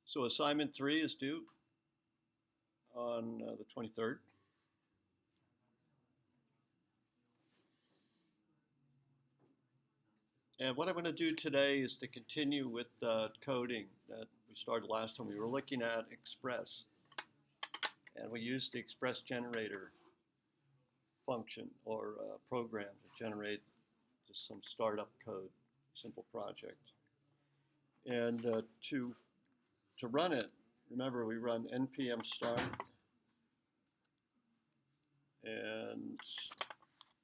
So assignment 3 is due on the 23rd. And what I'm going to do today is to continue with coding that we started last time. We were looking at Express, and we used the Express generator function or program to generate just some startup code, simple project. And to run it, remember we run npm start, and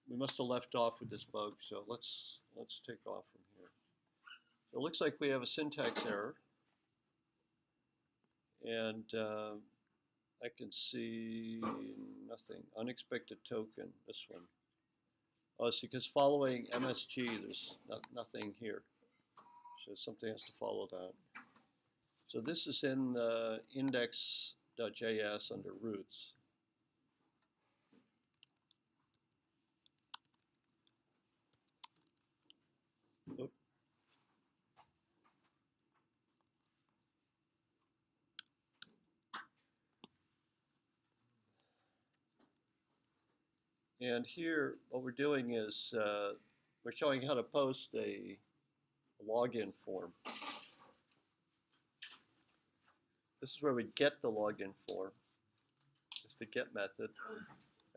we must have left off with this bug, so let's take off from here. So it looks like we have a syntax error, and I can see nothing. Unexpected token, this one. Oh, it's because following MSG, there's nothing here. So something has to follow that. So this is in index.js under roots. Oop. And here, what we're doing is we're showing how to post a login form. This is where we get the login form. It's the get method.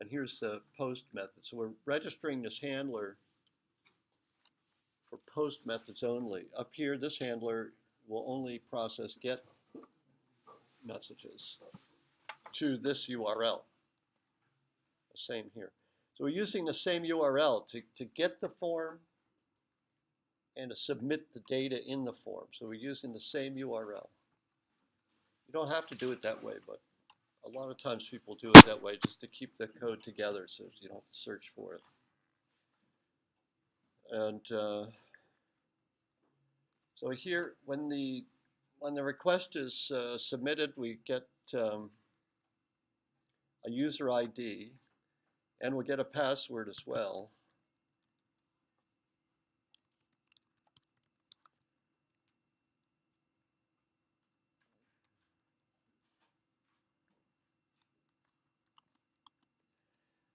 And here's the post method. So we're registering this handler for post methods only. Up here, this handler will only process get messages to this URL. The same here. So we're using the same URL to get the form and to submit the data in the form. So we're using the same URL. You don't have to do it that way, but a lot of times people do it that way just to keep the code together so you don't have to search for it. And so here, when the request is submitted, we get a user ID, and we'll get a password as well.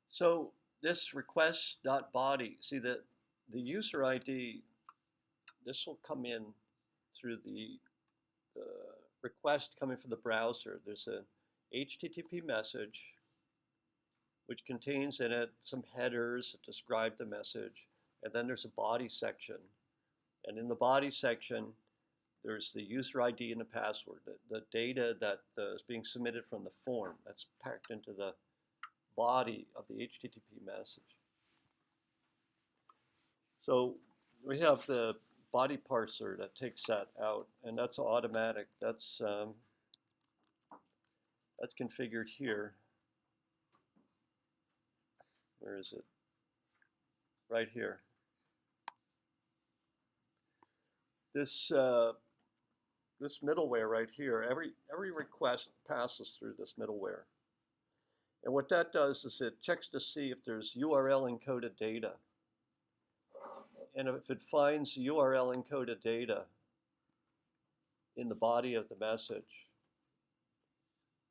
So this request.body, see the user ID, this will come in through the request coming from the browser. There's a HTTP message which contains in it some headers that describe the message, and then there's a body section. And in the body section, there's the user ID and the password, the data that is being submitted from the form. That's packed into the body of the HTTP message. So we have the body parser that takes that out, and that's automatic. That's configured here. Where is it? Right here. This this middleware right here. Every request passes through this middleware, and what that does is it checks to see if there's URL encoded data, and if it finds URL encoded data in the body of the message,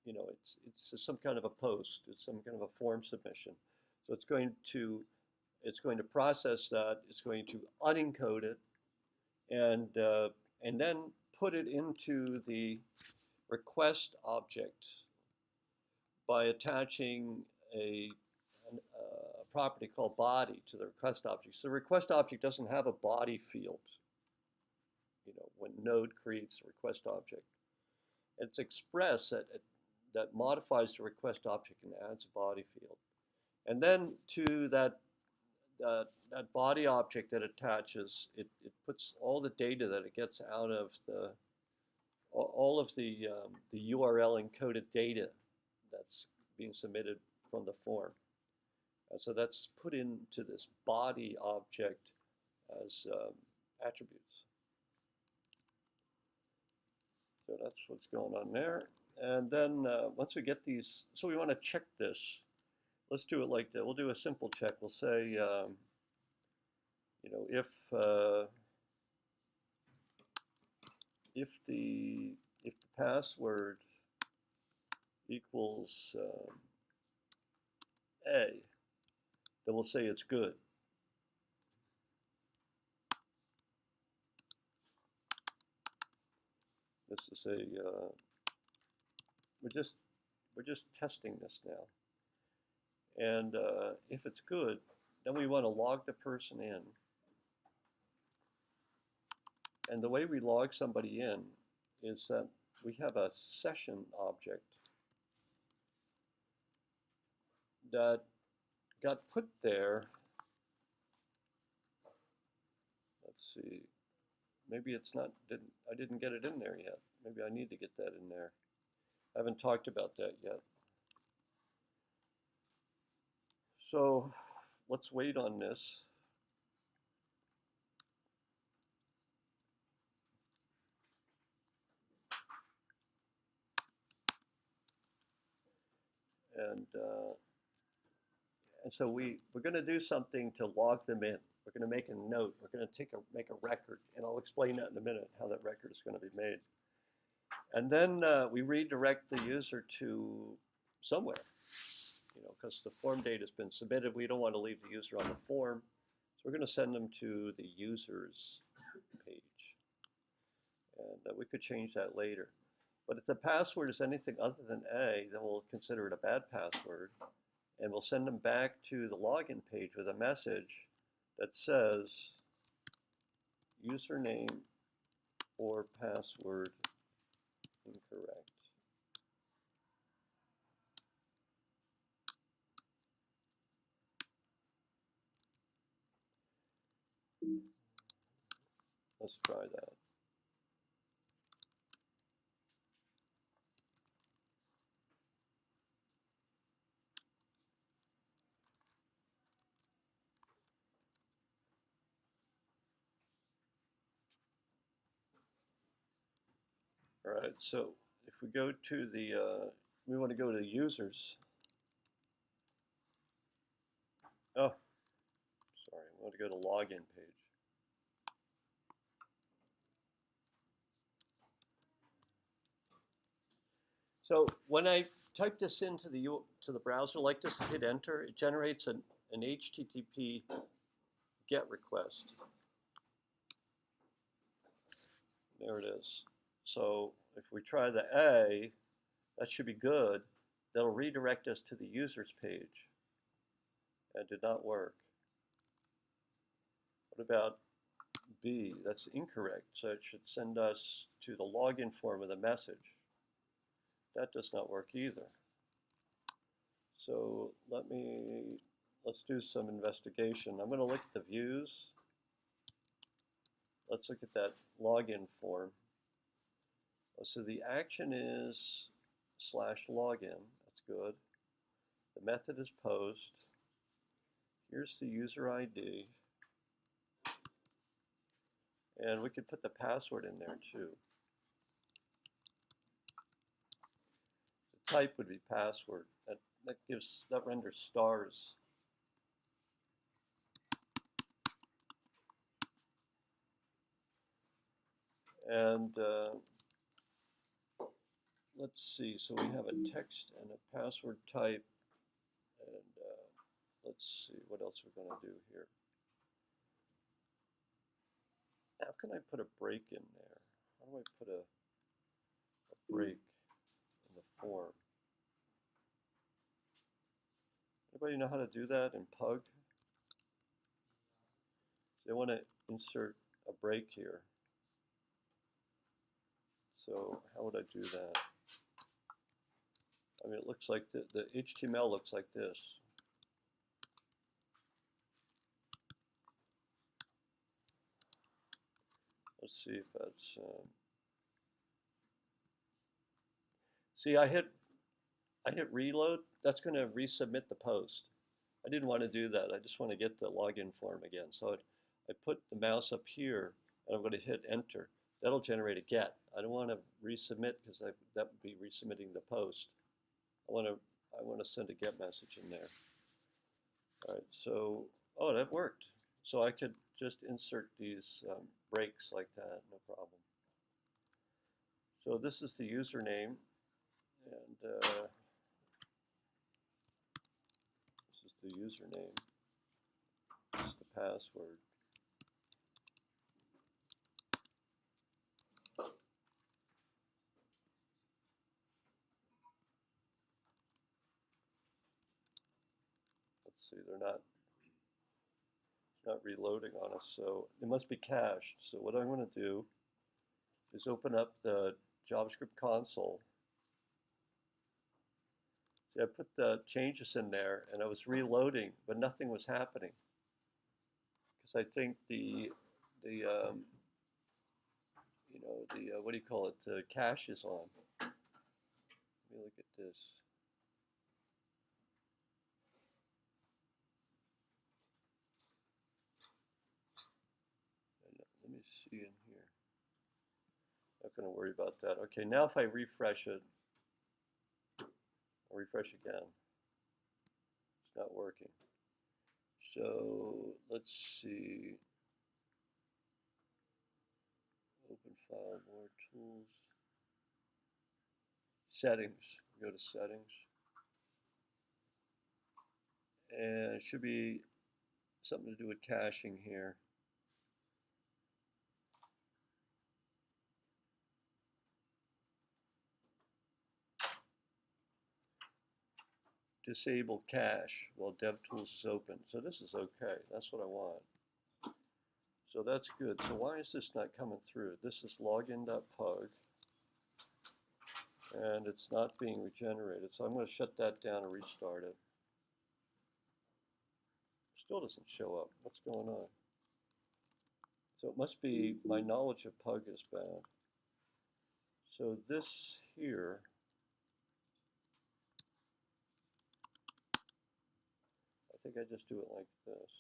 you know, it's some kind of a post. It's some kind of a form submission. So it's going to process that. It's going to unencode it, and then put it into the request object by attaching a property called body to the request object. So the request object doesn't have a body field. You know, when Node creates a request object, it's Express that modifies the request object and adds a body field. And then to that body object that attaches, it puts all the data that it gets out of all of the URL encoded data that's being submitted from the form. So that's put into this body object as attributes. So that's what's going on there. And then once we get these, so we want to check this. Let's do it like that. We'll do a simple check. We'll say, you know, if the if the password equals A, then we'll say it's good. This is a we're just testing this now, and if it's good, then we want to log the person in. And the way we log somebody in is that we have a session object that got put there. Let's see. Maybe it's not, I didn't get it in there yet. Maybe I need to get that in there. I haven't talked about that yet. So let's wait on this. And so we're going to do something to log them in. We're going to make a note. We're going to make a record, and I'll explain that in a minute, how that record is going to be made. And then we redirect the user to somewhere, because the form data has been submitted. We don't want to leave the user on the form, so we're going to send them to the user's page. And we could change that later. But if the password is anything other than A, then we'll consider it a bad password. And we'll send them back to the login page with a message that says username or password incorrect. Let's try that. All right, so if we go to the, we want to go to users. Oh, sorry, we want to go to login page. So when I type this into the browser like this, hit enter, it generates an HTTP GET request. There it is. So if we try the A, that should be good. That'll redirect us to the user's page. That did not work. What about B? That's incorrect. So it should send us to the login form with a message. That does not work either. So let's do some investigation. I'm going to look at the views. Let's look at that login form. So the action is /login. That's good. The method is post. Here's the user ID. And we could put the password in there too. The type would be password. That renders stars. And let's see, so we have a text and a password type, and let's see what else we're going to do here. How can I put a break in there? How do I put a break in the form? Anybody know how to do that in Pug? So I want to insert a break here. So how would I do that? I mean, it looks like the HTML looks like this. Let's see if that's. See, I hit reload. That's going to resubmit the post. I didn't want to do that. I just want to get the login form again. So I put the mouse up here, and I'm going to hit enter. That'll generate a GET. I don't want to resubmit because that would be resubmitting the post. I want to send a GET message in there. All right. So that worked. So I could just insert these breaks like that, no problem. So this is the username, and this is the username. This is the password. Let's see, they're not reloading on us, so it must be cached. So what I'm going to do is open up the JavaScript console. See, I put the changes in there, and I was reloading, but nothing was happening because I think the what do you call it? The cache is on. Let me look at this. Let me see in here. Not going to worry about that. Okay, now if I refresh it, I'll refresh again. It's not working. So let's see. Open file, more tools. Settings. Go to settings. And it should be something to do with caching here. Disable cache while DevTools is open. So this is okay. That's what I want. So that's good. So why is this not coming through? This is login.pug, and it's not being regenerated. So I'm going to shut that down and restart it. Still doesn't show up. What's going on? So it must be my knowledge of pug is bad. So this here, I think I just do it like this.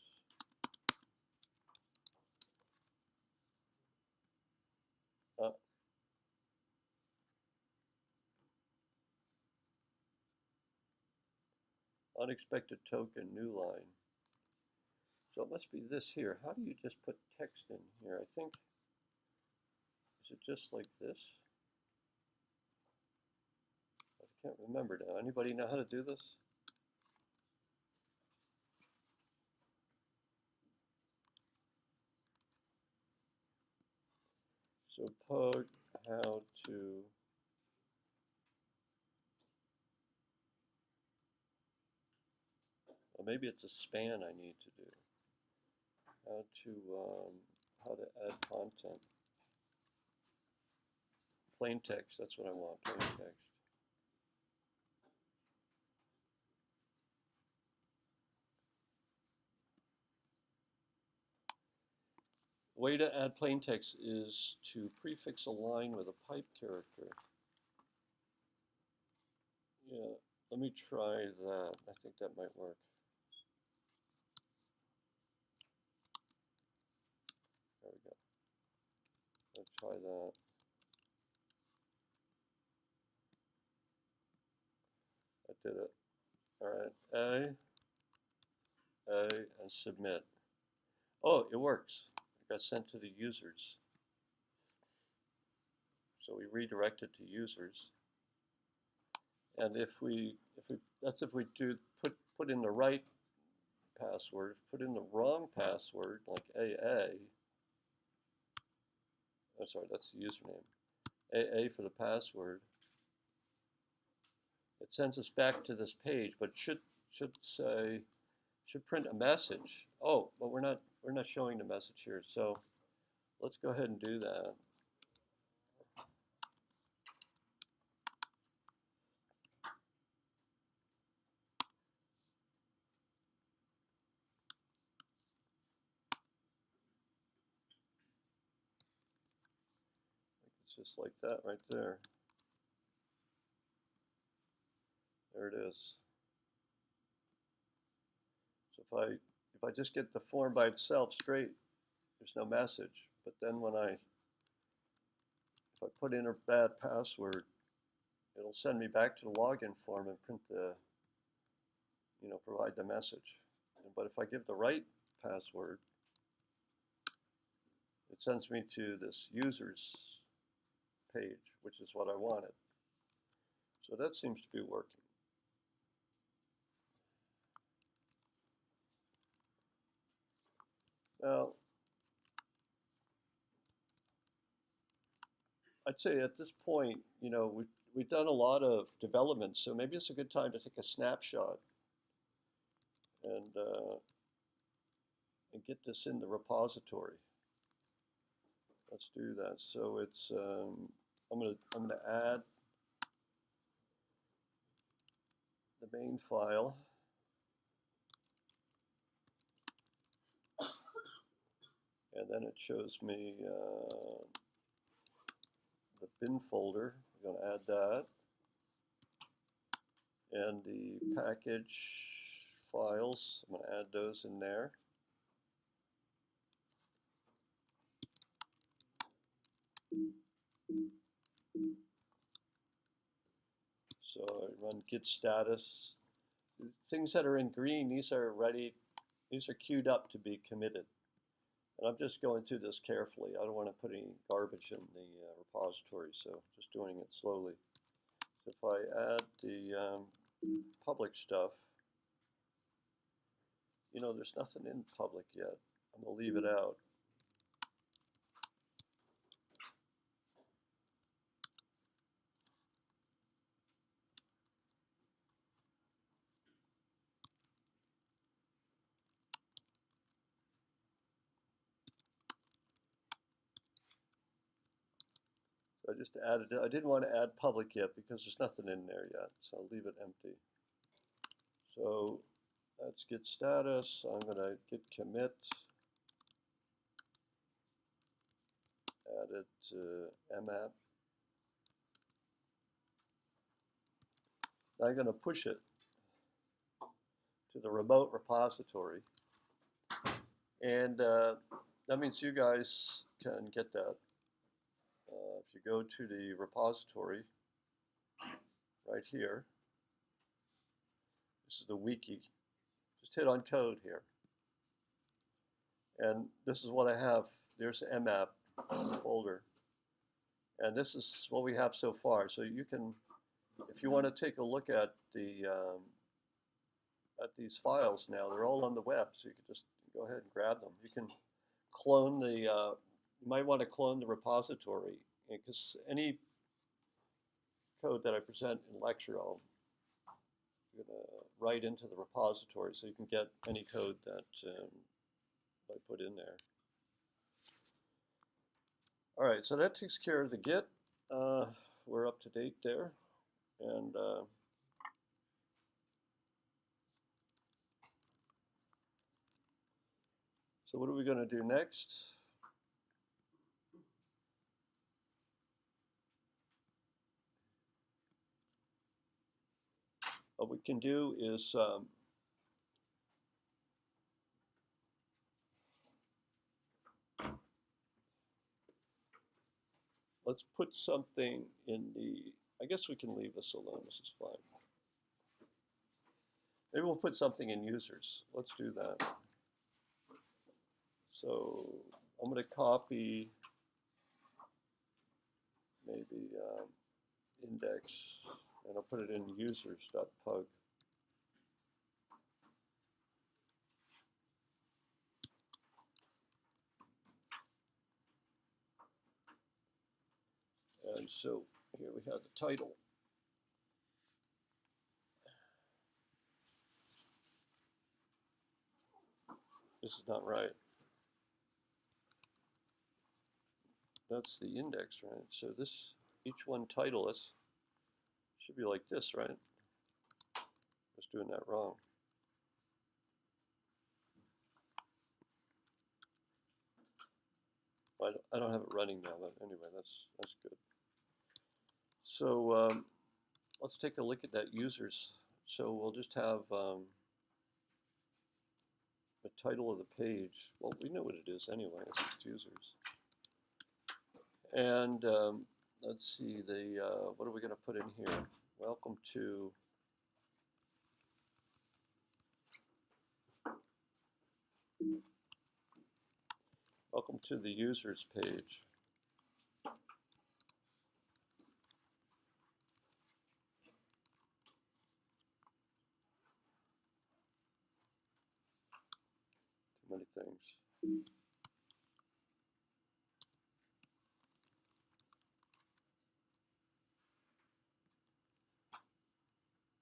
Unexpected token, new line. So it must be this here. How do you just put text in here? I think, is it just like this? I can't remember now. Anybody know how to do this? So pug how to well, maybe it's a span I need to do. How to add content. Plain text, that's what I want, plain text. The way to add plain text is to prefix a line with a pipe character. Yeah, let me try that. I think that might work. There we go. Let's try that. I did it. All right, and submit. Oh, it works. It got sent to the users. So we redirect it to users. And if we do put in the right password, put in the wrong password, like AA. Oh, sorry, that's the username. AA for the password. It sends us back to this page, but should print a message. Oh, but we're not showing the message here. So let's go ahead and do that. It's just like that right there. There it is. So if I just get the form by itself straight, there's no message. But then if I put in a bad password, it'll send me back to the login form and print provide the message. But if I give the right password, it sends me to this users page, which is what I wanted. So that seems to be working. Now, I'd say at this point, you know, we've done a lot of development, so maybe it's a good time to take a snapshot and get this in the repository. Let's do that. So it's I'm gonna add the main file. And then it shows me the bin folder. I'm going to add that. And the package files, I'm going to add those in there. So I run git status. Things that are in green, these are ready, these are queued up to be committed. And I'm just going through this carefully. I don't want to put any garbage in the repository, so just doing it slowly. So if I add the public stuff, you know, there's nothing in public yet. I'm going to leave it out. I just added it. I didn't want to add public yet because there's nothing in there yet, so I'll leave it empty. So that's git status. I'm going to git commit. Add it to mmap. I'm going to push it to the remote repository, and that means you guys can get that. If you go to the repository right here, this is the wiki. Just hit on code here. And this is what I have. There's the mmap folder. And this is what we have so far. So you can, if you want to take a look at the at these files now, they're all on the web. So you can just go ahead and grab them. You can clone the, you might want to clone the repository, because any code that I present in lecture, I'm going to write into the repository so you can get any code that I put in there. All right, so that takes care of the Git. We're up to date there. And so what are we going to do next? What we can do is let's put something in the, I guess we can leave this alone, this is fine. Maybe we'll put something in users. Let's do that. So I'm going to copy maybe index, and I'll put it in users.pug. And so here we have the title. This is not right. That's the index, right? So this, each one titleless, should be like this, right? Just doing that wrong. I don't have it running now, but anyway, that's good. So let's take a look at that users. So we'll just have the title of the page. Well, we know what it is anyway. It's just users. And let's see, what are we going to put in here? Welcome to the users page. many things.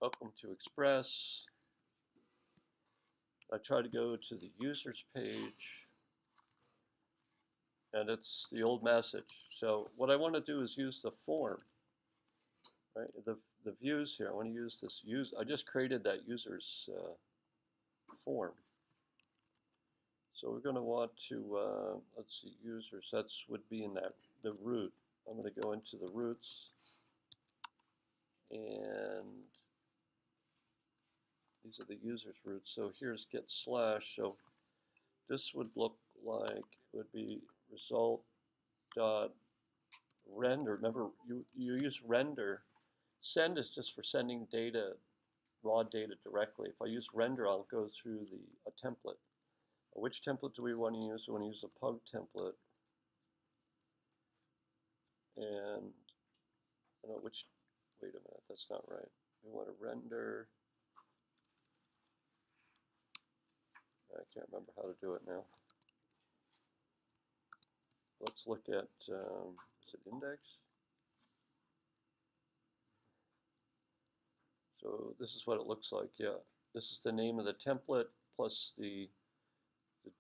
Welcome to Express. I try to go to the users page, and it's the old message. So what I want to do is use the form, right? The views here. I want to use this use. I just created that users form. So we're going to want to let's see, users. That's would be in that the root. I'm going to go into the roots, and these are the users roots. So here's get slash. So this would look like it would be result dot render. Remember, you use render. Send is just for sending data, raw data directly. If I use render, I'll go through a template. Which template do we want to use? We want to use a pug template. And I don't know which, wait a minute, that's not right. We want to render. I can't remember how to do it now. Let's look at, is it index? So this is what it looks like, yeah. This is the name of the template plus the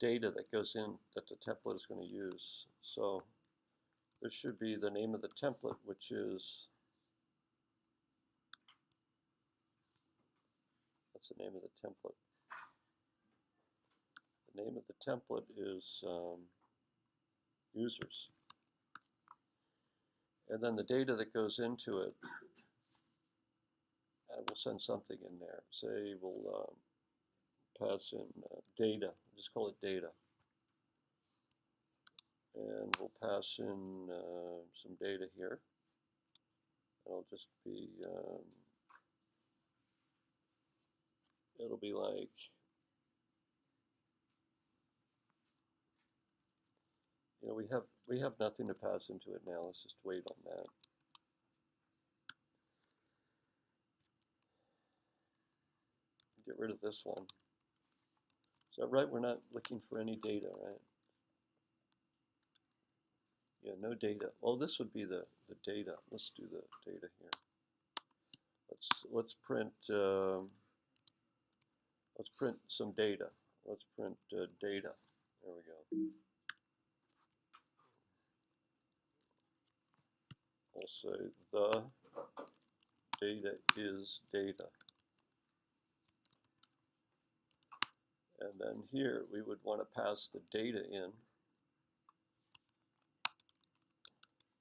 data that goes in that the template is going to use. So this should be the name of the template, which is, that's the name of the template. The name of the template is users. And then the data that goes into it, we'll send something in there. Say we'll pass in data, just call it data. And we'll pass in some data here. It'll just be, it'll be like, you know, we have nothing to pass into it now. Let's just wait on that. Get rid of this one. Is that right? We're not looking for any data, right? Yeah, no data. Well, this would be the data. Let's do the data here. Let's print some data. Let's print data. There we go. I'll say the data is data. And then here we would want to pass the data in.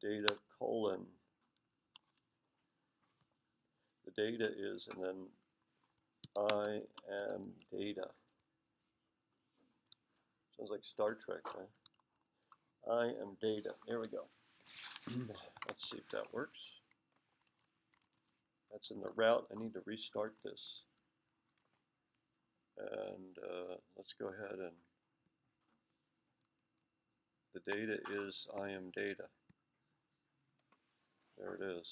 Data colon. The data is, and then I am data. Sounds like Star Trek, right? I am data. There we go. Let's see if that works. That's in the route. I need to restart this. And let's go ahead and the data is I am data. There it is.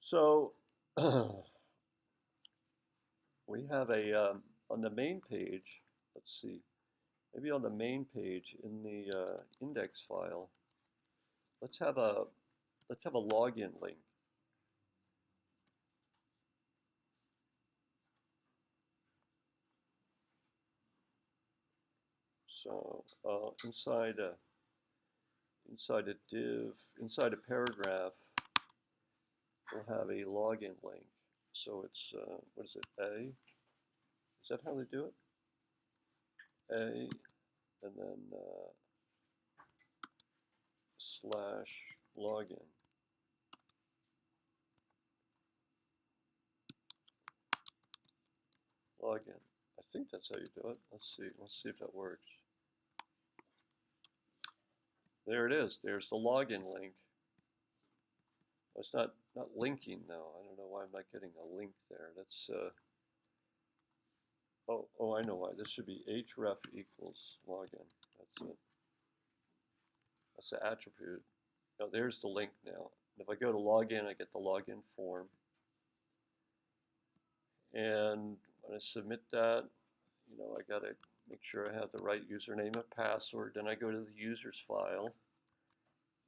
So we have a on the main page. Let's see, maybe on the main page in the index file. Let's have a login link. So inside a div, inside a paragraph, we'll have a login link. So it's what is it? A? Is that how they do it? A, and then slash login. Login. I think that's how you do it. Let's see if that works. There it is. There's the login link. It's not linking though. I don't know why I'm not getting a link there. That's oh, I know why. This should be href equals login. That's it. That's the attribute. Now there's the link now. And if I go to login, I get the login form. And when I submit that, you know, I gotta make sure I have the right username and password. Then I go to the users file,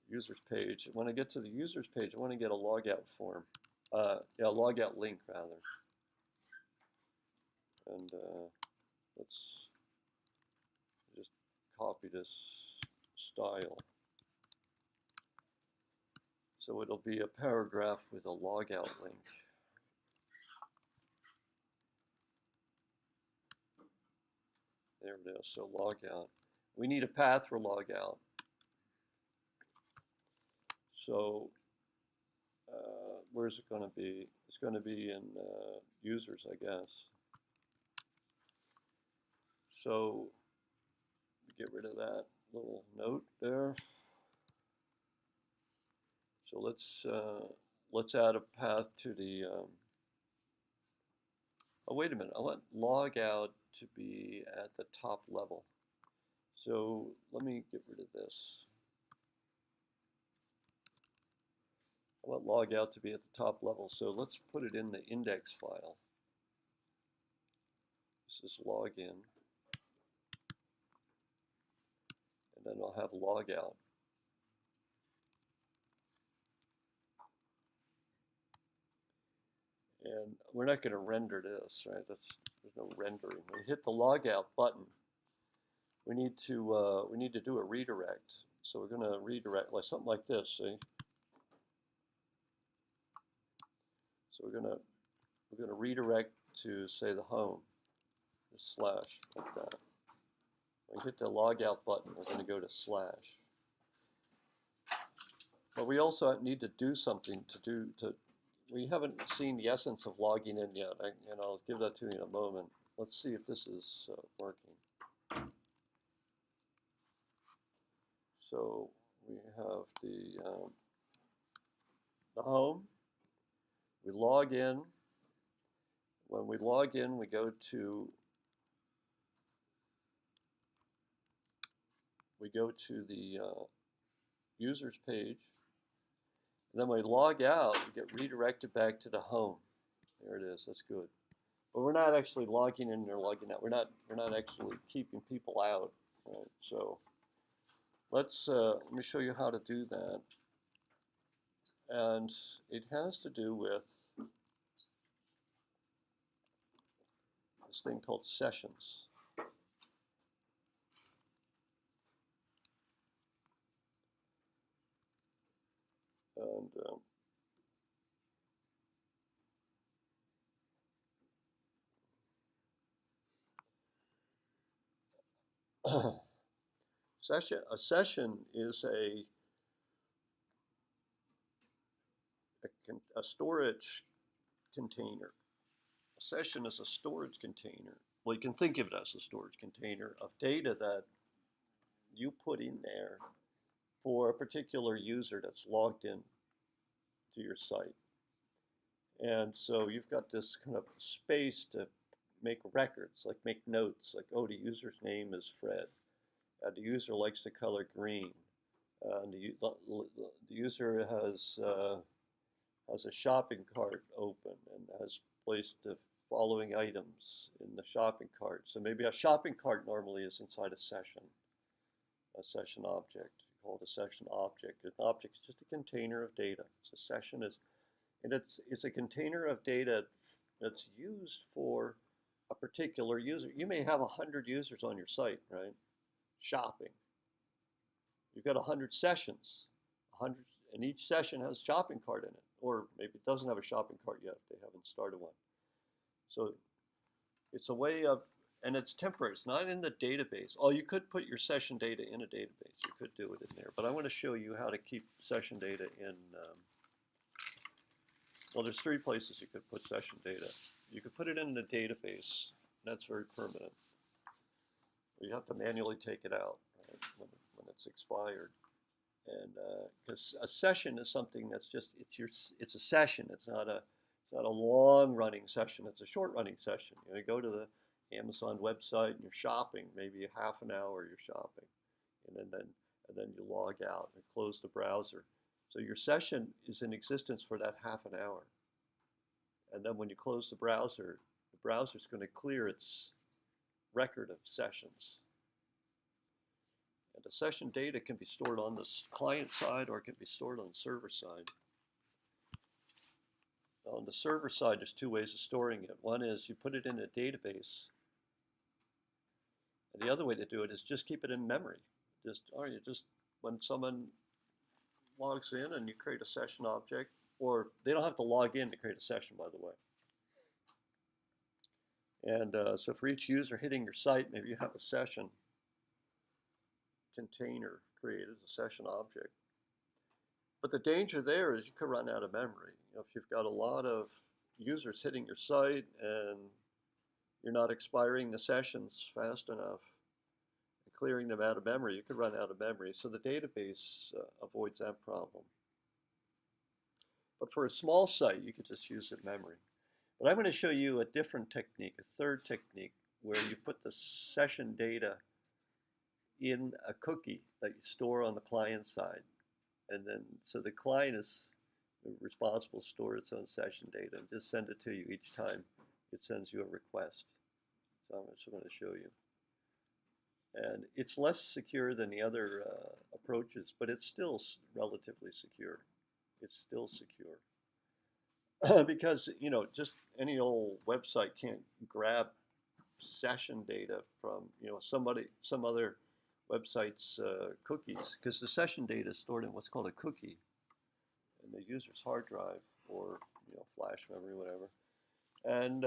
users page. When I get to the users page, I want to get a logout form. Yeah, logout link rather. And let's just copy this style. So it'll be a paragraph with a logout link. There it is, so logout. We need a path for logout. So where's it going to be? It's going to be in users, I guess. So get rid of that little note there. So let's add a path to the. Oh, wait a minute. I want logout to be at the top level. So let me get rid of this. I want logout to be at the top level. So let's put it in the index file. This is login. And then I'll have logout. And we're not going to render this, right? There's no rendering. When we hit the logout button, we need to do a redirect. So we're going to redirect like something like this, see? So we're going to redirect to say the home, the slash like that. When we hit the logout button, we're going to go to slash. But we also need to do something we haven't seen the essence of logging in yet, and I'll give that to you in a moment. Let's see if this is working. So we have the home. We log in. When we log in, we go to the users page. And then when we log out, we get redirected back to the home. There it is. That's good. But we're not actually logging in or logging out. We're not actually keeping people out. Right? So let me show you how to do that. And it has to do with this thing called sessions. And a session is a storage container. A session is a storage container. Well, you can think of it as a storage container of data that you put in there for a particular user that's logged in to your site. And so you've got this kind of space to make records, like make notes, like, oh, the user's name is Fred. The user likes the color green. The user has a shopping cart open and has placed the following items in the shopping cart. So maybe a shopping cart normally is inside a session object. You call it a session object. An object is just a container of data. So session is, and it's a container of data that's used for a particular user. You may have 100 users on your site, right? Shopping. You've got 100 sessions, 100, and each session has a shopping cart in it, or maybe it doesn't have a shopping cart yet if they haven't started one. So it's a way of, and it's temporary. It's not in the database. Oh, you could put your session data in a database. You could do it in there, but I want to show you how to keep session data in. Well, there's 3 places you could put session data. You could put it in the database. That's very permanent. You have to manually take it out, right, when it's expired. And because a session is something that's just it's a session. It's not a long running session. It's a short running session. You go to the Amazon website and you're shopping. Maybe half an hour you're shopping, and then you log out and close the browser. So your session is in existence for that half an hour. And then when you close the browser's going to clear its record of sessions. And the session data can be stored on the client side or it can be stored on the server side. On the server side, there's two ways of storing it. One is you put it in a database, and the other way to do it is just keep it in memory. Just when someone logs in and you create a session object, or they don't have to log in to create a session, by the way. And so for each user hitting your site, maybe you have a session container created, a session object. But the danger there is you could run out of memory. If you've got a lot of users hitting your site and you're not expiring the sessions fast enough and clearing them out of memory, you could run out of memory. So the database avoids that problem. But for a small site, you could just use it in memory. But I'm going to show you a different technique, a third technique, where you put the session data in a cookie that you store on the client side. And then, so the client is responsible to store its own session data and just send it to you each time it sends you a request. So I'm just going to show you. And it's less secure than the other approaches, but it's still relatively secure. It's still secure. Because, just any old website can't grab session data from, some other website's cookies, because the session data is stored in what's called a cookie in the user's hard drive or flash memory, whatever. And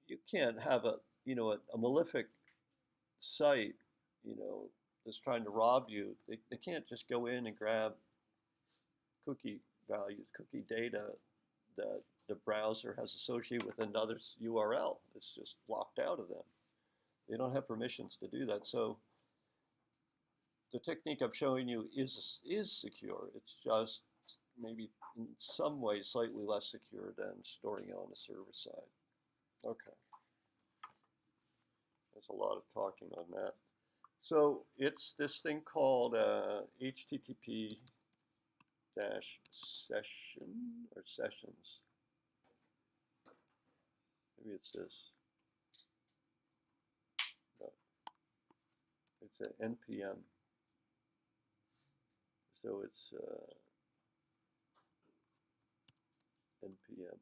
you can't have a malefic site, that's trying to rob you. They can't just go in and grab cookie values, cookie data that the browser has associated with another URL. It's just locked out of them. They don't have permissions to do that. So the technique I'm showing you is secure. It's just maybe in some ways slightly less secure than storing it on the server side. Okay. There's a lot of talking on that. So it's this thing called HTTP session or sessions. Maybe it's this. No. It's an NPM. So it's NPM.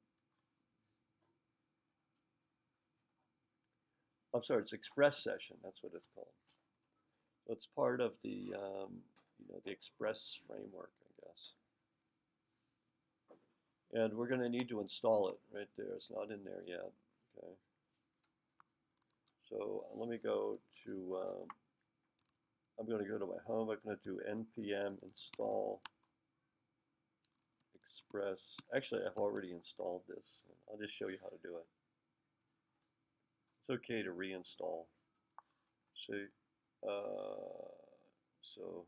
I'm sorry, it's Express session. That's what it's called. So it's part of the the Express framework, I guess. And we're going to need to install it right there. It's not in there yet. Okay. So let me go to. I'm going to go to my home. I'm going to do npm install Express. Actually, I've already installed this. I'll just show you how to do it. It's okay to reinstall. See, so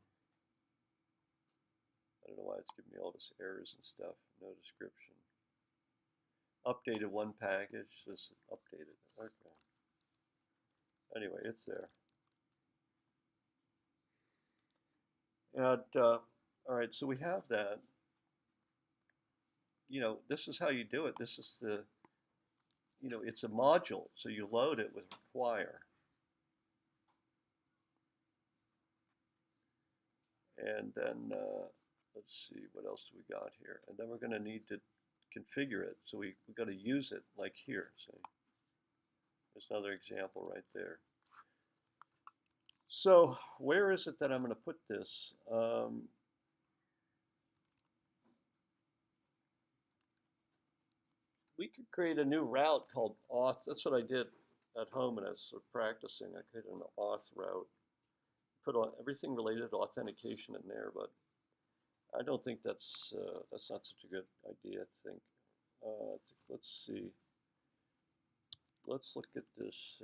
I don't know why it's giving me all this errors and stuff. No description. Updated one package. Just updated. Okay. Anyway, it's there. And all right, so we have that. This is how you do it. This is the, it's a module. So you load it with require. And then let's see, what else do we got here? And then we're going to need to configure it. So we've got to use it like here. See, there's another example right there. So where is it that I'm going to put this? We could create a new route called auth. That's what I did at home when I was sort of practicing. I created an auth route. Put everything related to authentication in there, but I don't think that's not such a good idea. I think let's see. Let's look at this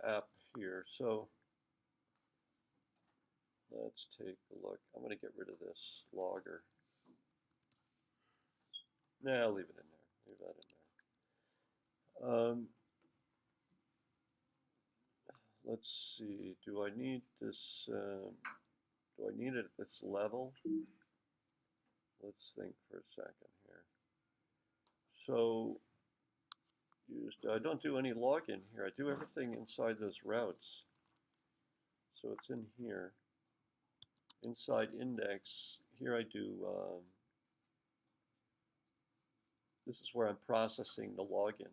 app here. So let's take a look. I'm going to get rid of this logger. No, I'll leave it in there. Leave that in there. Let's see. Do I need this? Do I need it at this level? Let's think for a second here. So, used. I don't do any login here. I do everything inside those routes. So it's in here. Inside index, here I do, this is where I'm processing the login.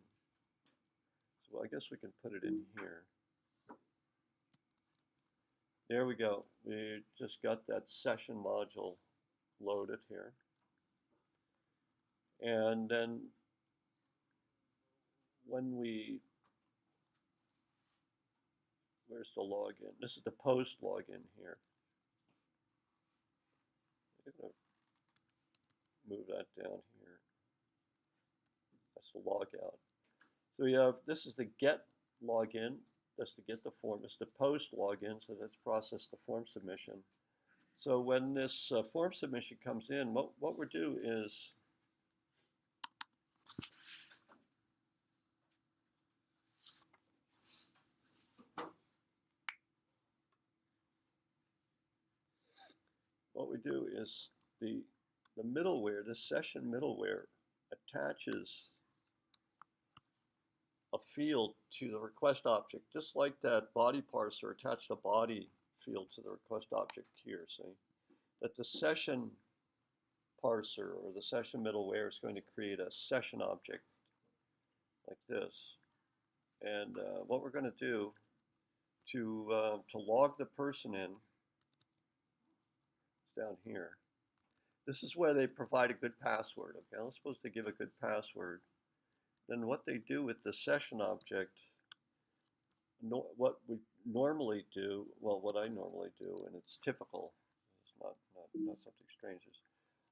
So I guess we can put it in here. There we go. We just got that session module loaded here. And then when we, where's the login? This is the post login here. I'm going to move that down here. That's the logout. So we have, this is the get login. That's to get the form. It's the post login, so that's process the form submission. So when this form submission comes in, what we'll do is the middleware, the session middleware attaches a field to the request object, just like that body parser attached a body field to the request object here. See that the session parser or the session middleware is going to create a session object like this. And what we're going to do to log the person in is down here. This is where they provide a good password. Okay, I'm supposed to give a good password. Then what they do with the session object, what we normally do, well, what I normally do, and it's typical, it's not something strange, is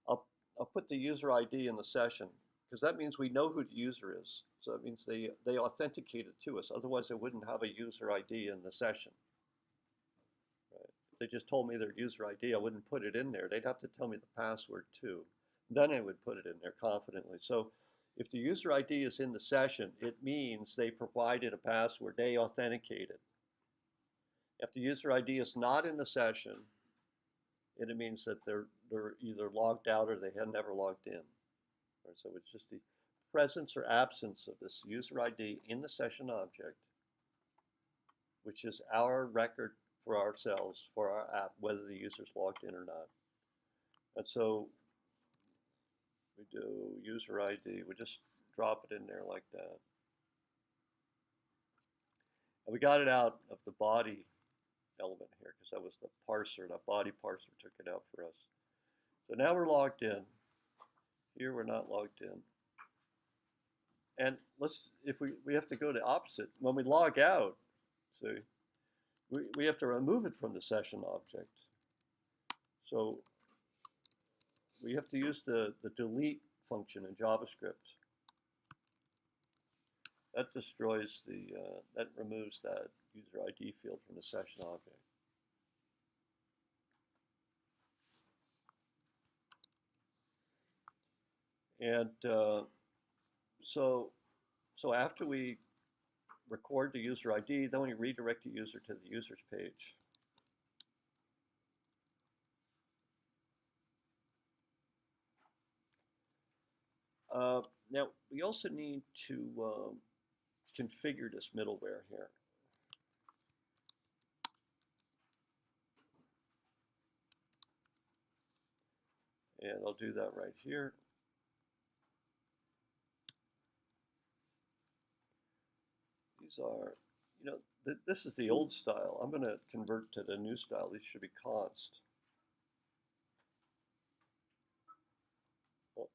I'll put the user ID in the session, because that means we know who the user is. So that means they authenticate it to us. Otherwise, they wouldn't have a user ID in the session. Right? If they just told me their user ID, I wouldn't put it in there. They'd have to tell me the password too. Then I would put it in there confidently. So if the user ID is in the session, it means they provided a password, they authenticated. If the user ID is not in the session, it means that they're either logged out or they have never logged in. Right, so it's just the presence or absence of this user ID in the session object, which is our record for ourselves, for our app, whether the user's logged in or not. And so we do user ID, we just drop it in there like that. And we got it out of the body element here because that was the parser, that body parser took it out for us. So now we're logged in. Here we're not logged in. And if we have to go to opposite, when we log out, see, we have to remove it from the session object. So we have to use the delete function in JavaScript. That destroys that removes that user ID field from the session object. And so after we record the user ID, then we redirect the user to the user's page. Now, we also need to configure this middleware here. And I'll do that right here. These are, this is the old style. I'm going to convert to the new style. These should be const. Oh.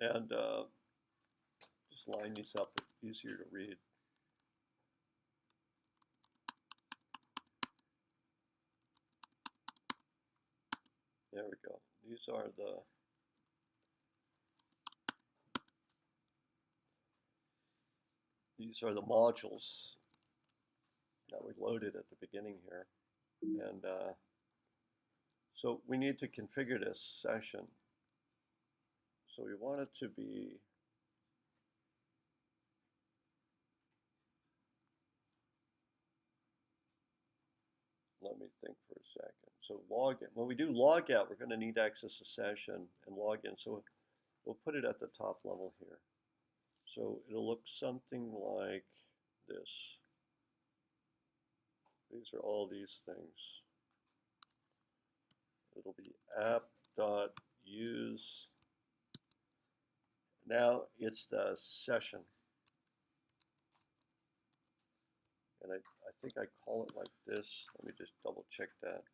And just line these up, easier to read. There we go. These are the modules that we loaded at the beginning here. And so we need to configure this session. So we want it to be let me think for a second. So login, when we do logout, we're going to need access to session and login. So we'll put it at the top level here. So it'll look something like this. These are all these things. It'll be app.use. Now it's the session. And I think I call it like this. Let me just double check that.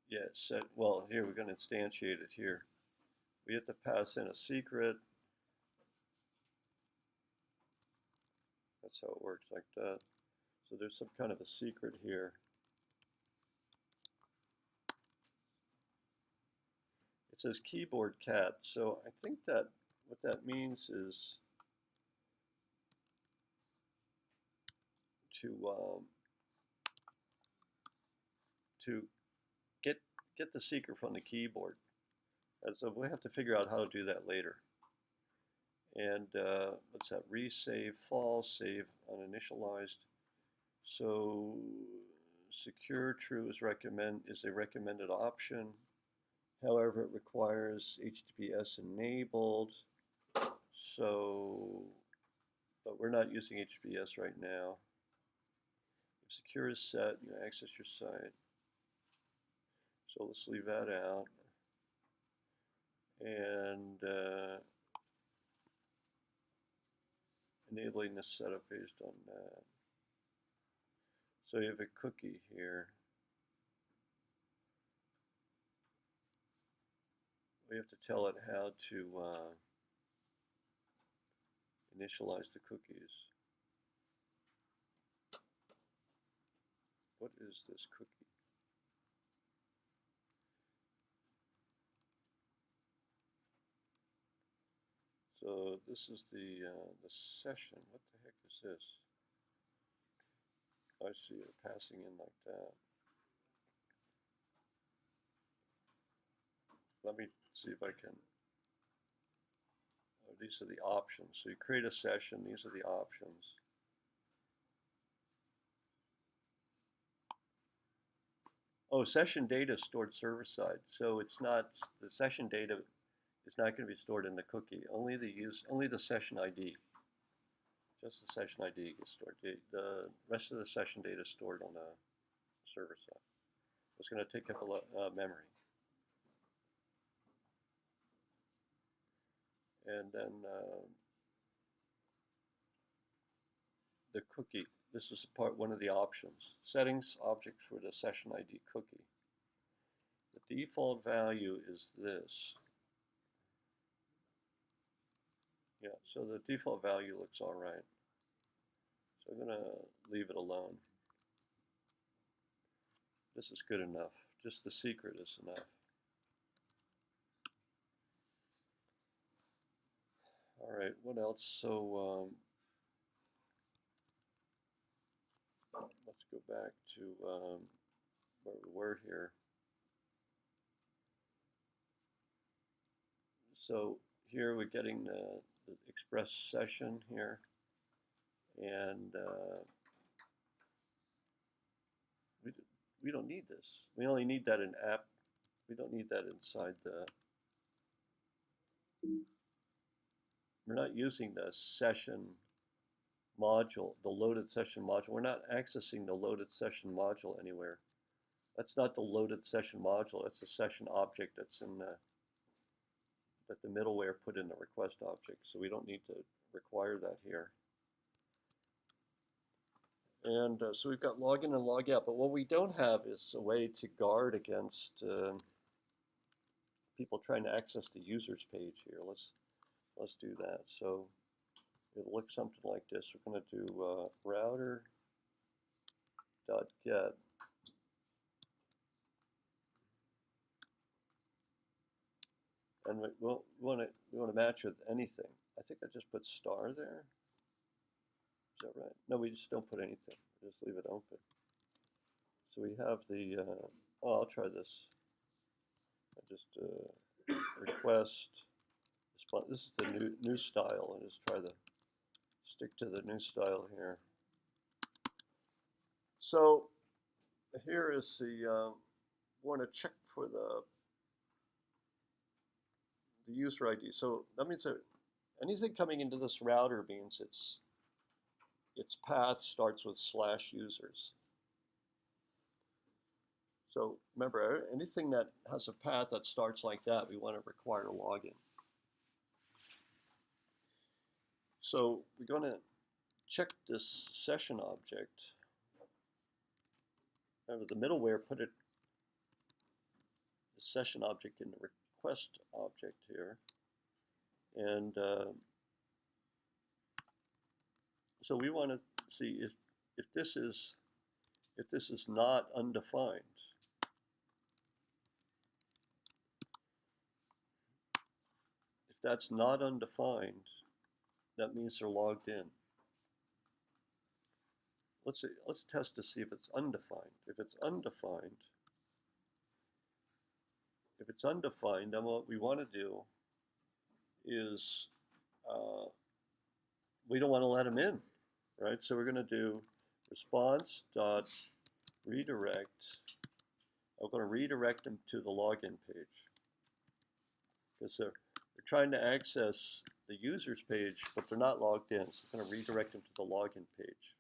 Yeah, it said, well, here we're going to instantiate it here. We have to pass in a secret. That's how it works, like that. So there's some kind of a secret here. It says keyboard cat. So I think that what that means is to get the secret from the keyboard. And so we'll have to figure out how to do that later. And what's that? Resave false, save uninitialized. So secure true is a recommended option. However, it requires HTTPS enabled. So, but we're not using HTTPS right now. If secure is set, you access your site. So let's leave that out. And enabling the setup based on that. So you have a cookie here. We have to tell it how to initialize the cookies. What is this cookie? So this is the session. What the heck is this? I see it passing in like that. Let me see if I can. Oh, these are the options. So you create a session. These are the options. Oh, session data is stored server side. So it's not, the session data is not going to be stored in the cookie. Only the session ID. Just the session ID gets stored. The rest of the session data is stored on the server side. It's going to take up a lot of memory. And then the cookie. This is one of the options. Settings object for the session ID cookie. The default value is this. Yeah, so the default value looks all right. So I'm going to leave it alone. This is good enough. Just the secret is enough. All right, what else? So let's go back to where we were here. So here we're getting the express session here, and we don't need this. We only need that in app. We don't need that inside the. We're not using the session module, the loaded session module. We're not accessing the loaded session module anywhere. That's not the loaded session module. That's a session object that's in the that the middleware put in the request object. So we don't need to require that here. And so we've got login and logout, but what we don't have is a way to guard against people trying to access the users page here. Let's do that. So it'll look something like this. We're going to do router.get. And we want to match with anything. I think I just put star there. Is that right? No, we just don't put anything. We just leave it open. So we have the, oh, I'll try this. I just request, this is the new style, and just try to stick to the new style here. So here is the, want to check for the user ID. So that means that anything coming into this router means its path starts with /users. So remember, anything that has a path that starts like that, we want to require login. So we're going to check this session object. Remember, the middleware put the session object in the request object here. And so we want to see if this is not undefined. If that's not undefined, that means they're logged in. Let's test to see if it's undefined. If it's undefined, then what we want to do is we don't want to let them in, right? So we're going to do response.redirect. I'm going to redirect them to the login page because they're trying to access the users page, but they're not logged in. So I'm going to redirect them to the login page.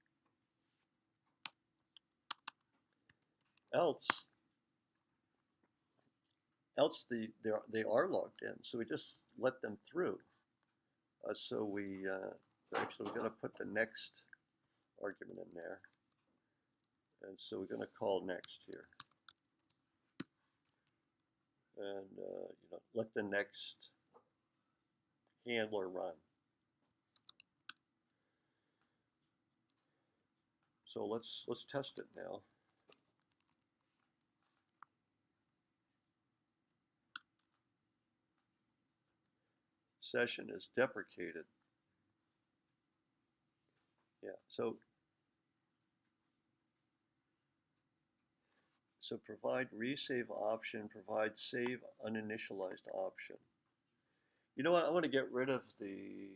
Else they are logged in, so we just let them through. So actually we're going to put the next argument in there, and so we're going to call next here, and let the next handler run. So let's test it now. Session is deprecated. Yeah, so provide resave option, provide save uninitialized option. You know what, I want to get rid of the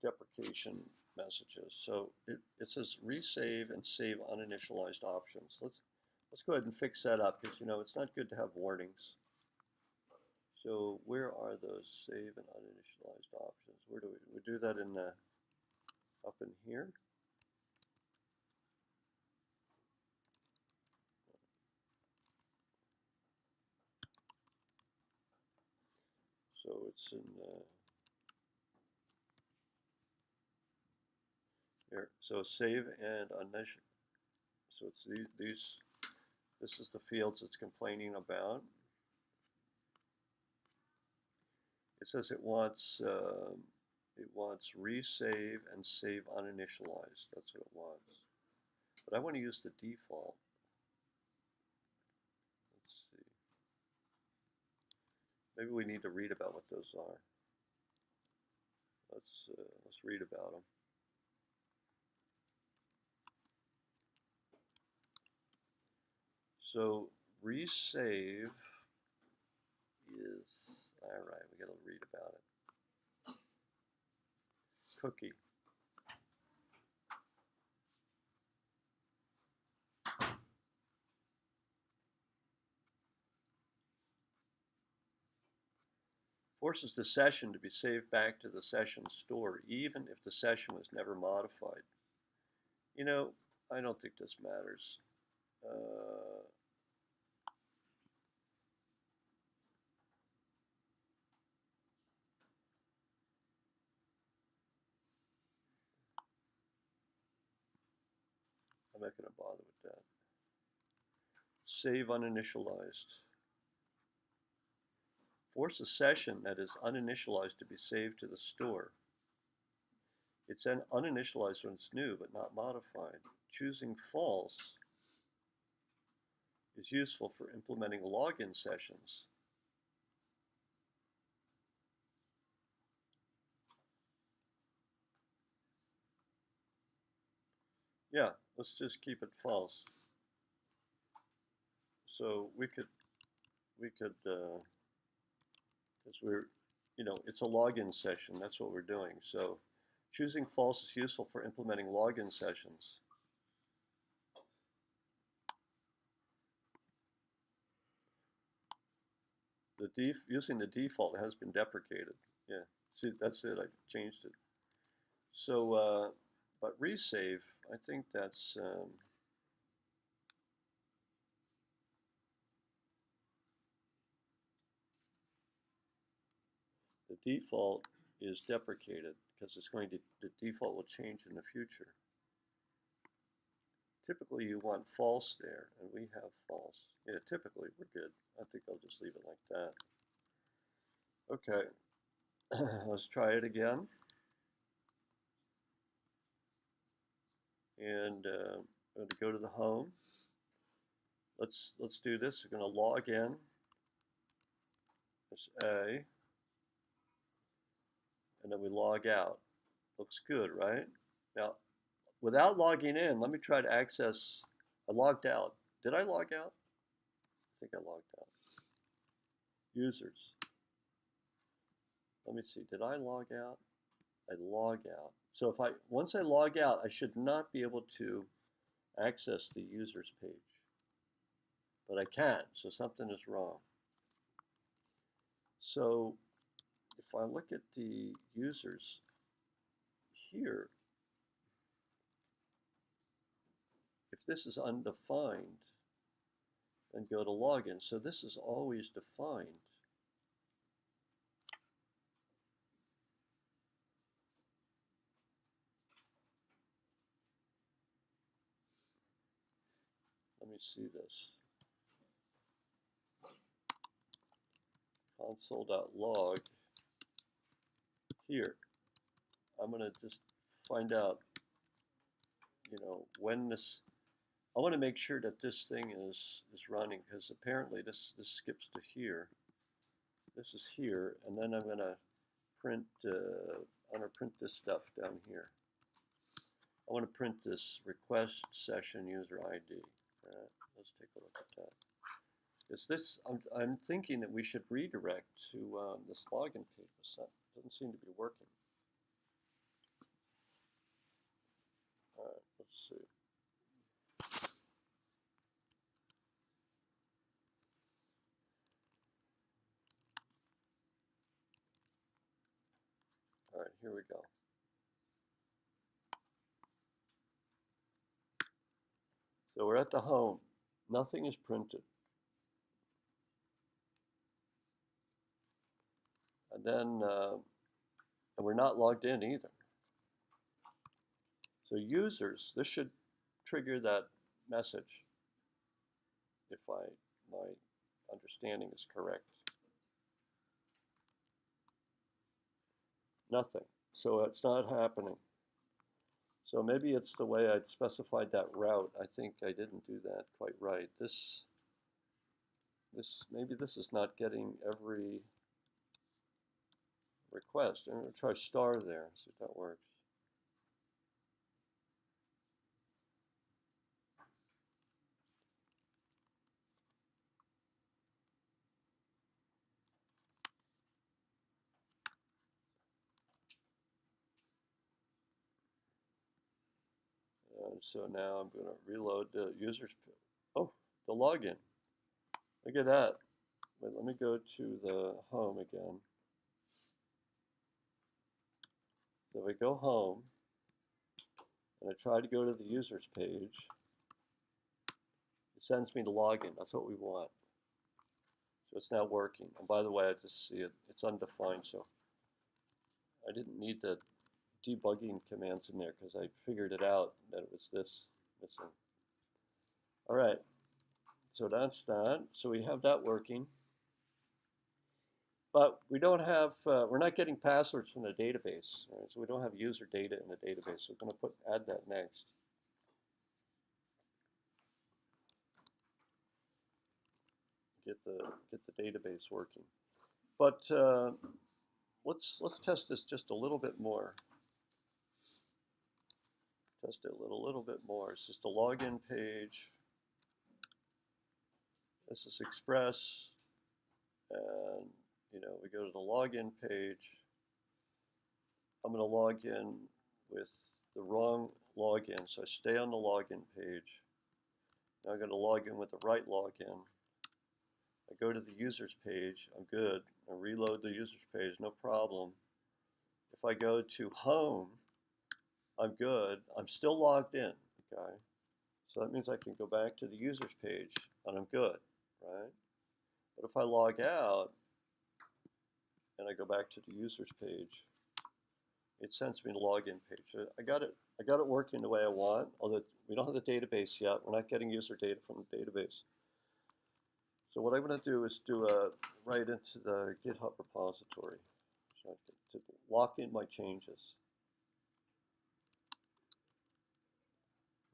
deprecation messages. So it says resave and save uninitialized options. Let's go ahead and fix that up because it's not good to have warnings. So where are those save and uninitialized options? Where do we do that in the up in here? So it's in here. So save and uninitialized. So it's these. This is the fields it's complaining about. It says it wants resave and save uninitialized. That's what it wants. But I want to use the default. Let's see. Maybe we need to read about what those are. Let's read about them. So resave is, all right, we got to read about it. Cookie. Forces the session to be saved back to the session store, even if the session was never modified. I don't think this matters. I'm not going to bother with that. Save uninitialized. Force a session that is uninitialized to be saved to the store. It's then uninitialized when it's new but not modified. Choosing false is useful for implementing login sessions. Yeah, let's just keep it false. So we could, because it's a login session, that's what we're doing. So choosing false is useful for implementing login sessions. using the default has been deprecated. Yeah, see, that's it. I changed it. So, but resave, I think that's the default is deprecated because the default will change in the future. Typically you want false there, and we have false. Yeah, typically we're good. I think I'll just leave it like that. Okay, let's try it again. And I'm going to go to the home. Let's do this. We're going to log in. It's A. And then we log out. Looks good, right? Now, without logging in, let me try to access. I logged out. Did I log out? I think I logged out. Users. Let me see. Did I log out? I log out. So once I log out, I should not be able to access the users page. But I can, so something is wrong. So if I look at the users here, if this is undefined, then go to login. So this is always defined. Let me see this. Console.log. Here, I'm going to just find out, when this. I want to make sure that this thing is running, because apparently this skips to here. This is here, and then I'm going to print. I'm going to print this stuff down here. I want to print this request session user ID. All right, let's take a look at that. Because this, I'm thinking that we should redirect to this login page, but it doesn't seem to be working. All right, let's see. All right, here we go. So we're at the home. Nothing is printed. And then and we're not logged in either. So users, this should trigger that message if my understanding is correct. Nothing. So it's not happening. So maybe it's the way I specified that route. I think I didn't do that quite right. Maybe this is not getting every request. I'm going to try star there, see if that works. So now I'm going to reload the users. Oh, the login. Look at that. Wait, let me go to the home again. So we go home, and I try to go to the users page. It sends me to login. That's what we want. So it's now working. And by the way, I just see it's undefined, so I didn't need the debugging commands in there because I figured it out that it was this missing. All right, so that's that. So we have that working. But we don't have, we're not getting passwords from the database, right? So we don't have user data in the database. So we're going to add that next. Get the database working. But let's test this just a little bit more. Test it a little bit more. It's just a login page. This is Express, and we go to the login page. I'm going to log in with the wrong login, so I stay on the login page. Now I'm going to log in with the right login. I go to the users page, I'm good. I reload the users page, no problem. If I go to home, I'm good. I'm still logged in, okay? So that means I can go back to the users page and I'm good, right? But if I log out and I go back to the users page, it sends me to login page. So I got it working the way I want, although we don't have the database yet. We're not getting user data from the database. So what I'm going to do is do a write into the GitHub repository so to lock in my changes.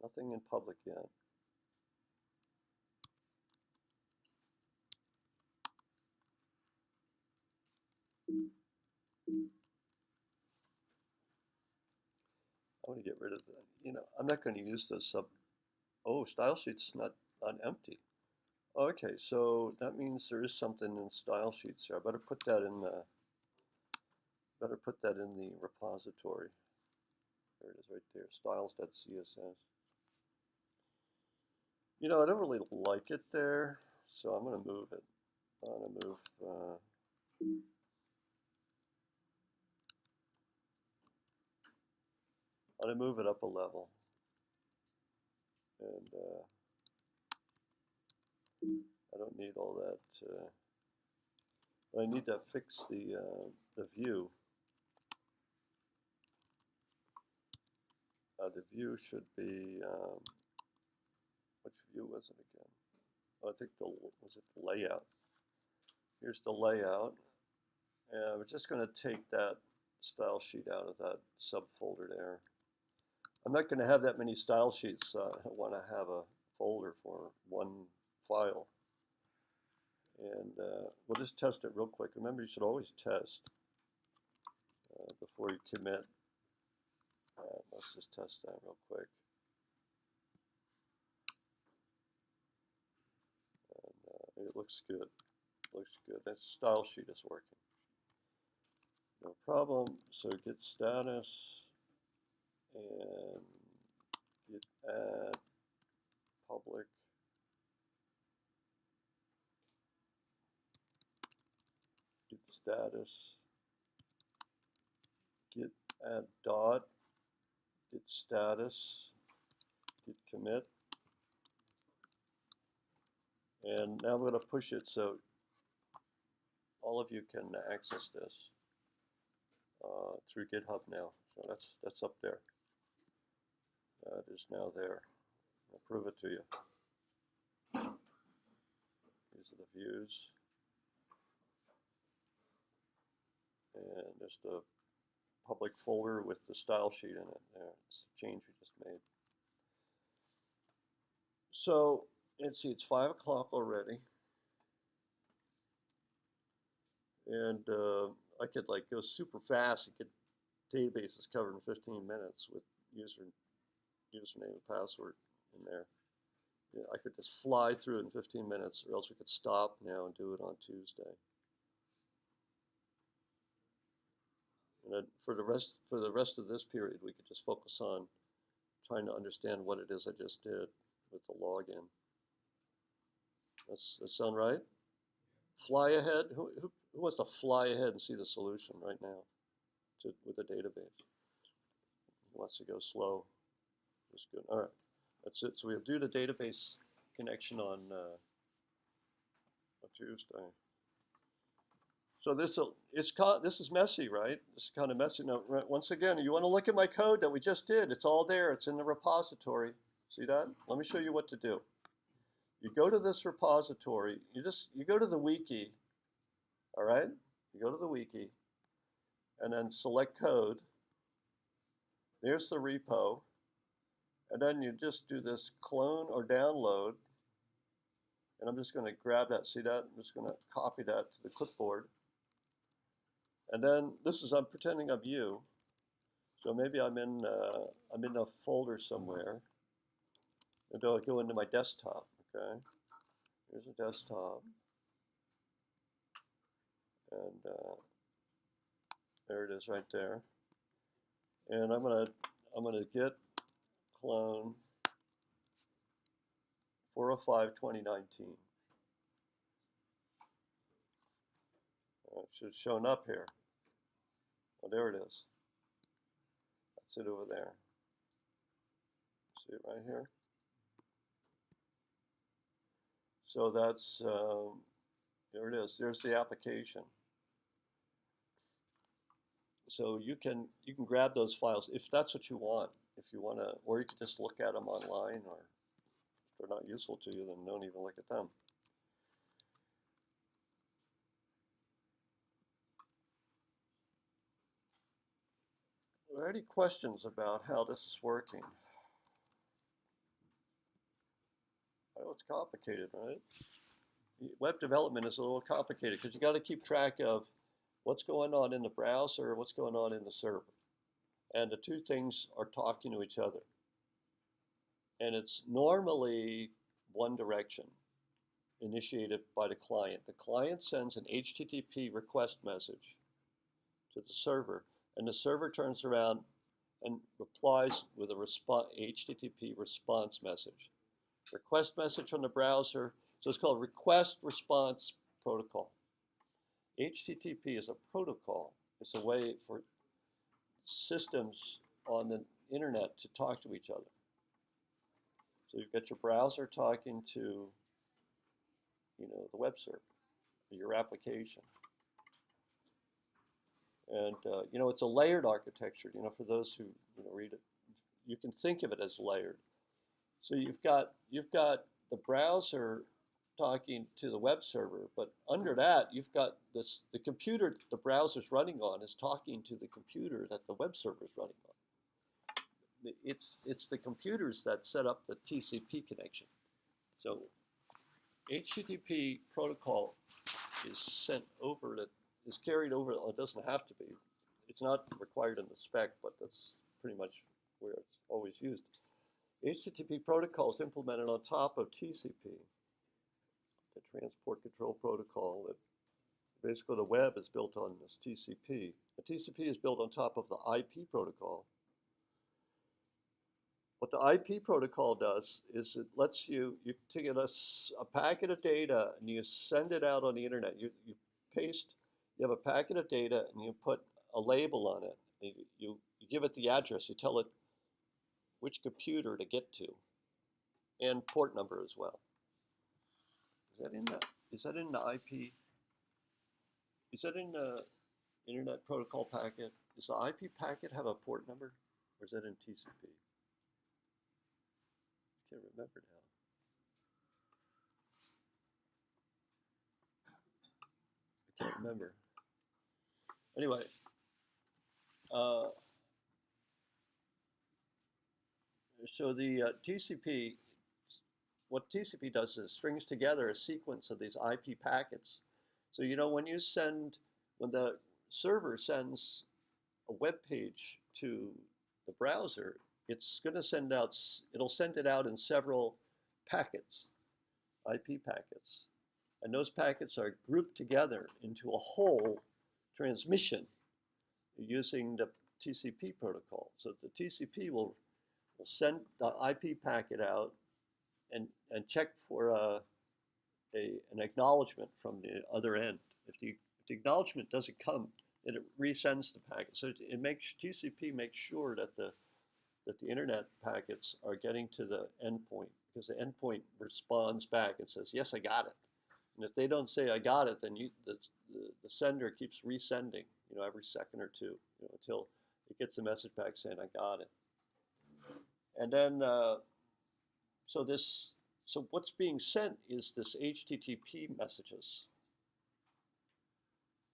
Nothing in public yet. I want to get rid of that. You know, I'm not going to use the style sheet's not empty. Okay, so that means there is something in style sheets here. I better put that in the repository. There it is right there, styles.css. You know, I don't really like it there, so I'm going to move it. I'm going to move it up a level. And I don't need all that. But I need to fix the view. The view should be, which view was it again? Oh, I think was it the layout? Here's the layout. And we're just going to take that style sheet out of that subfolder there. I'm not going to have that many style sheets. I want to have a folder for one file. And we'll just test it real quick. Remember, you should always test before you commit. Let's just test that real quick. And it looks good. Looks good. That style sheet is working. No problem. So git status and git add public. Git status. Git add dot. Git status. Git commit. And now I'm going to push it so all of you can access this through GitHub now. So that's up there. That is now there. I'll prove it to you. These are the views. And there's the public folder with the style sheet in it. There's the change we just made. So let's see, it's 5 o'clock already. And I could like go super fast and get databases covered in 15 minutes with username and password in there. Yeah, I could just fly through it in 15 minutes, or else we could stop now and do it on Tuesday. And then for the rest of this period, we could just focus on trying to understand what it is I just did with the login. That sound right? Fly ahead. Who wants to fly ahead and see the solution right now with the database? Who wants to go slow? That's good. All right, that's it. So we'll do the database connection on Tuesday. So this is messy, right? This is kind of messy. Now, once again, you want to look at my code that we just did. It's all there. It's in the repository. See that? Let me show you what to do. You go to this repository. You go to the wiki. All right? You go to the wiki, and then select code. There's the repo, and then you just do this clone or download. And I'm just going to grab that. See that? I'm just going to copy that to the clipboard. And then I'm pretending I'm you. So maybe I'm in a folder somewhere. Maybe I'll go into my desktop. Okay. Here's a desktop. And there it is right there. And I'm gonna git clone 405 2019. It should have shown up here. Oh, there it is. That's it over there. See it right here? So that's, there it is. There's the application. So you can grab those files if that's what you want. If you want to, or you can just look at them online, or if they're not useful to you, then don't even look at them. Are there any questions about how this is working? I know it's complicated, right? Web development is a little complicated because you got to keep track of what's going on in the browser, what's going on in the server. And the two things are talking to each other. And it's normally one direction, initiated by the client. The client sends an HTTP request message to the server, and the server turns around and replies with a HTTP response message. Request message from the browser, so it's called request response protocol. HTTP is a protocol. It's a way for systems on the internet to talk to each other. So you've got your browser talking to, the web server, your application. And, it's a layered architecture, for those who, read it. You can think of it as layered. So you've got the browser talking to the web server, but under that, you've got the computer the browser's running on is talking to the computer that the web server is running on. It's the computers that set up the TCP connection. So HTTP protocol is carried over. It doesn't have to be. It's not required in the spec, but that's pretty much where it's always used. HTTP protocol is implemented on top of TCP, the Transport Control Protocol. That basically the web is built on this TCP. The TCP is built on top of the IP protocol. What the IP protocol does is it lets you take a packet of data and you send it out on the internet. You have a packet of data and you put a label on it. You give it the address. You tell it which computer to get to, and port number as well. Is that in the IP? Is that in the Internet Protocol packet? Does the IP packet have a port number, or is that in TCP? I can't remember now. I can't remember. Anyway, so the TCP, what TCP does is strings together a sequence of these IP packets. So when the server sends a web page to the browser, it'll send it out in several packets, IP packets. And those packets are grouped together into a whole transmission using the TCP protocol. So the TCP will send the IP packet out and check for an acknowledgement from the other end. If the acknowledgement doesn't come, then it resends the packet. So TCP makes sure that the internet packets are getting to the endpoint, because the endpoint responds back and says, yes, I got it. And if they don't say I got it, then the sender keeps resending, every second or two, until it gets a message back saying I got it. And then so what's being sent is this HTTP messages.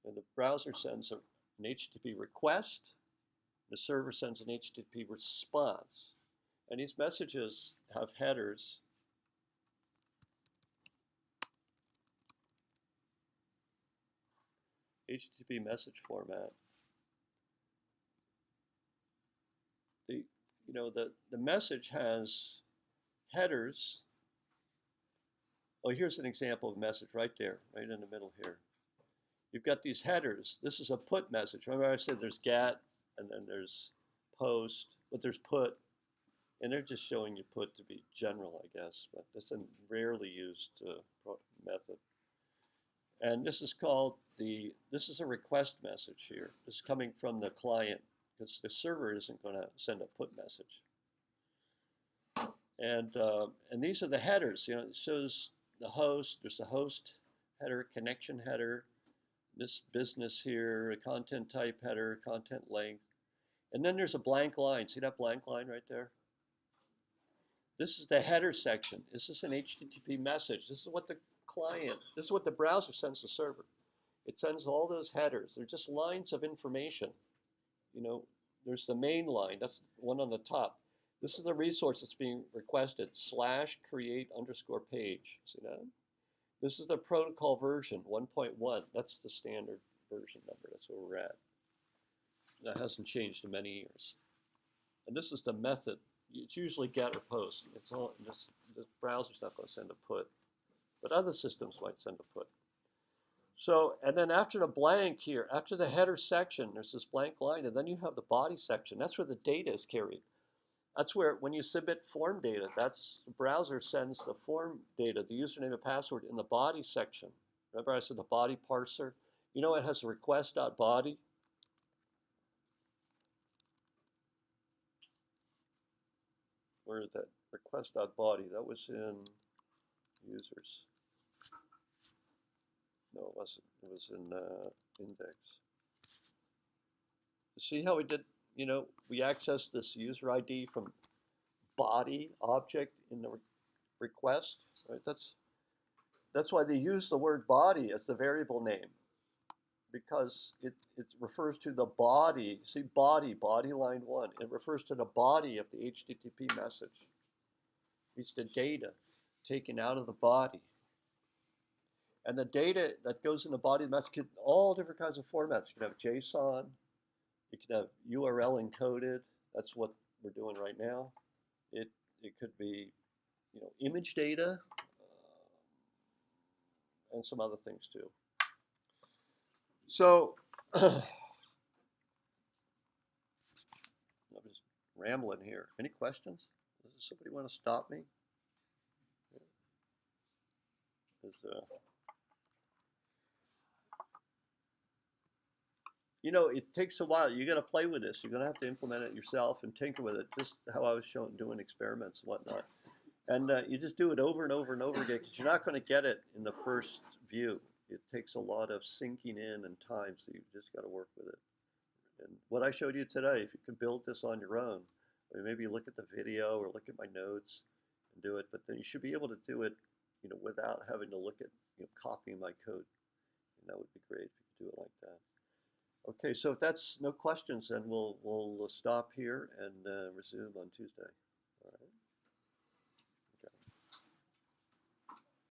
And the browser sends an HTTP request. The server sends an HTTP response. And these messages have headers. HTTP message format. The message has headers. Oh, here's an example of a message right there, right in the middle here. You've got these headers. This is a put message. Remember I said there's get, and then there's post, but there's put. And they're just showing you put to be general, I guess, but that's a rarely used method. And this is called this is a request message here. It's coming from the client because the server isn't going to send a put message. And these are the headers. You know, it shows the host. There's the host header, connection header, this business here, a content type header, content length, and then there's a blank line. See that blank line right there? This is the header section. This is an HTTP message. This is what the client, this is what the browser sends the server. It sends all those headers. They're just lines of information. You know, there's the main line. That's the one on the top. This is the resource that's being requested, /create_page. See that? This is the protocol version, 1.1. That's the standard version number. That's where we're at. That hasn't changed in many years. And this is the method. It's usually get or post. It's all, this browser's not going to send a put, but other systems might send a put. So, and then after the blank here, after the header section, there's this blank line, and then you have the body section. That's where the data is carried. That's where, when you submit form data, that's the browser sends the form data, the username and password, in the body section. Remember I said the body parser? You know it has a request.body. Where is that? Request.body. That was in users. No, it wasn't. It was in index. See how we did? You know, we accessed this user ID from body object in the request, right? That's why they use the word body as the variable name, because it refers to the body. See, body line 1. It refers to the body of the HTTP message. It's the data taken out of the body. And the data that goes in the body of the message could all different kinds of formats. You could have JSON. You could have URL encoded. That's what we're doing right now. It could be, you know, image data and some other things too. So I'm just rambling here. Any questions? Does somebody want to stop me? You know, it takes a while. You got to play with this. You're going to have to implement it yourself and tinker with it, just how I was showing, doing experiments and whatnot. And you just do it over and over and over again, because you're not going to get it in the first view. It takes a lot of sinking in and time, so you've just got to work with it. And what I showed you today, if you can build this on your own, I mean, maybe look at the video or look at my notes and do it, but then you should be able to do it, you know, without having to look at, you know, copying my code. And that would be great if you could do it like that. Okay, so if that's no questions, then we'll stop here and resume on Tuesday. All right.